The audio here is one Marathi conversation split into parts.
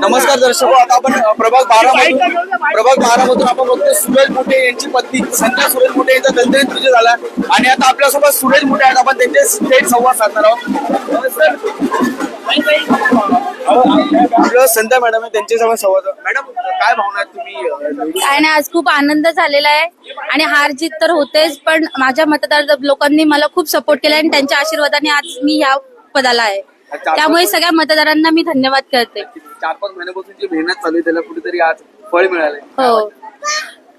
नमस्कार दर्शको, आता आपण प्रभाग 12 मधून आपण बघतोय सुरेश मोठे यांची पत्नी संध्या सुरेश मोठे यांचा दलदलीत विजय झाला आणि आता आपल्यासोबत सुरेश मोठे आहेत. आपण त्यांचे थेट संवाद साधणार आहोत. आपलं संध्या मॅडम आहे, त्यांच्यासोबत संवाद. मॅडम, काय भावना आहेत तुम्ही? काय नाही, आज खूप आनंद झालेला आहे आणि हार जीत तर होतेच, पण माझ्या मतदार लोकांनी मला खूप सपोर्ट केला आणि त्यांच्या आशीर्वादाने आज मी ह्या पदाला आहे. त्यामुळे सगळ्या मतदारांना मी धन्यवाद करते. 4-5 महिन्यापासून जी मेहनत चालू आहे त्याला कुठेतरी आज फळ मिळालंय. हो,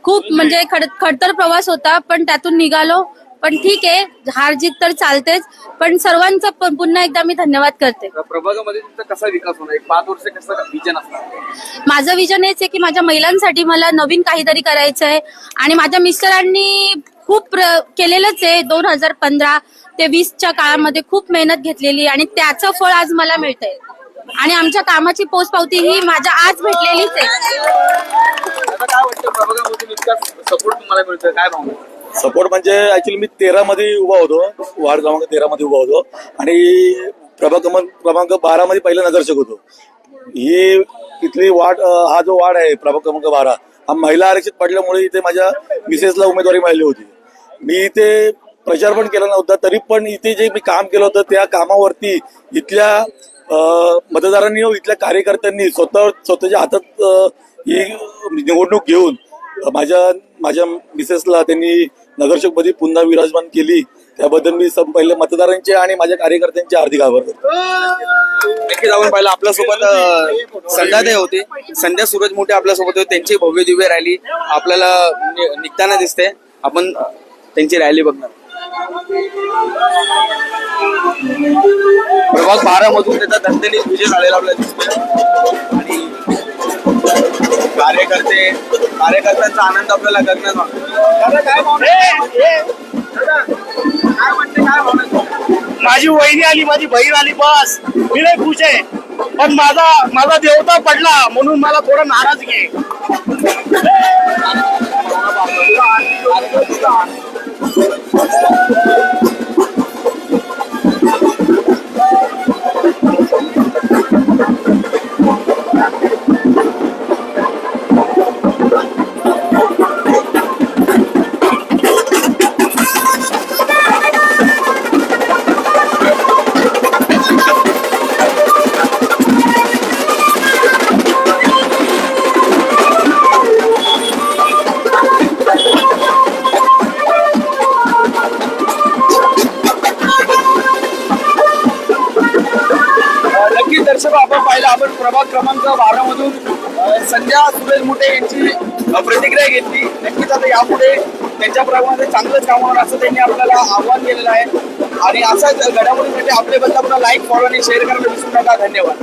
खूप म्हणजे खडतर प्रवास होता, पण त्यातून निघालो. पण ठीक आहे, हार जीत तर चालतेच, पण सर्वांचा पुन्हा एकदा मी धन्यवाद करते. प्रभागामध्ये तुमचा कसा विकास होणार? 5 वर्ष कसं विजन असणार? माझं विजन हेच आहे की माझ्या महिलांसाठी मला नवीन काहीतरी करायचं आहे आणि माझ्या मिस्टरांनी खूप केलेलंच आहे. 2015 ते 20च्या काळामध्ये खूप मेहनत घेतलेली आणि त्याचं फळ आज मला मिळतंय आणि आमच्या कामाची पोचपावती ही माझ्या आज भेटलेलीच आहे. काय वाटतं, प्रभागामध्ये इतका सपोर्ट तुम्हाला मिळतोय, काय भावना? सपोर्ट म्हणजे ऍक्च्युली मी 13 मध्ये उभा होतो, वार्ड क्रमांक 13 मध्ये उभा होतो आणि प्रभाग क्रमांक 12 मध्ये पहिला नगरसेवक होतो. ही इथली वार्ड, हा जो वार्ड आहे प्रभाग क्रमांक 12, हा महिला आरक्षित पडल्यामुळे इथे माझ्या मिसेसला उमेदवारी मिळाली होती. मी इथे प्रचार पण केला नव्हता, तरी पण इथे जे मी काम केलं होतं त्या कामावरती इथल्या मतदारांनी व इथल्या कार्यकर्त्यांनी स्वतःच्या हातात ही निवडणूक घेऊन माझ्या मिसेसला त्यांनी नगरसेवकपदी पुन्हा विराजमान केली. त्याबद्दल मी पहिले मतदारांचे आणि माझ्या कार्यकर्त्यांचे हार्दिक आभार करतो. नक्कीच आपण पाहिलं आपल्यासोबत संध्याताई होते, संध्या सूरज मोठे आपल्यासोबत होते. त्यांची भव्य दिव्य रॅली आपल्याला निघताना दिसते. आपण त्यांची रॅली बघणार. प्रभाग 12 मधून त्याचा दलदलीत विजय झालेला आपल्याला दिसतोय आणि कार्यकर्त्यांचा आनंद आपल्याला गगनात वाटतो. माझी वहिनी आली, माझी बहीण आली, बस मी लय खुश आहे. पण माझा देवता पडला म्हणून मला थोडं नाराजगी आहे. दर्शक, आपण पाहिलं, आपण प्रभाग क्रमांक 12 मधून संध्या सुरेश मोठे यांची प्रतिक्रिया घेतली. नक्कीच आता यापुढे त्यांच्या प्रभागामध्ये चांगलंच काम होणार असं त्यांनी आपल्याला आव्हान केलेलं आहे आणि असाच घडामोडीसाठी आपले बदला पुन्हा लाईक, फॉलो आणि शेअर करायला विसरू नका. धन्यवाद.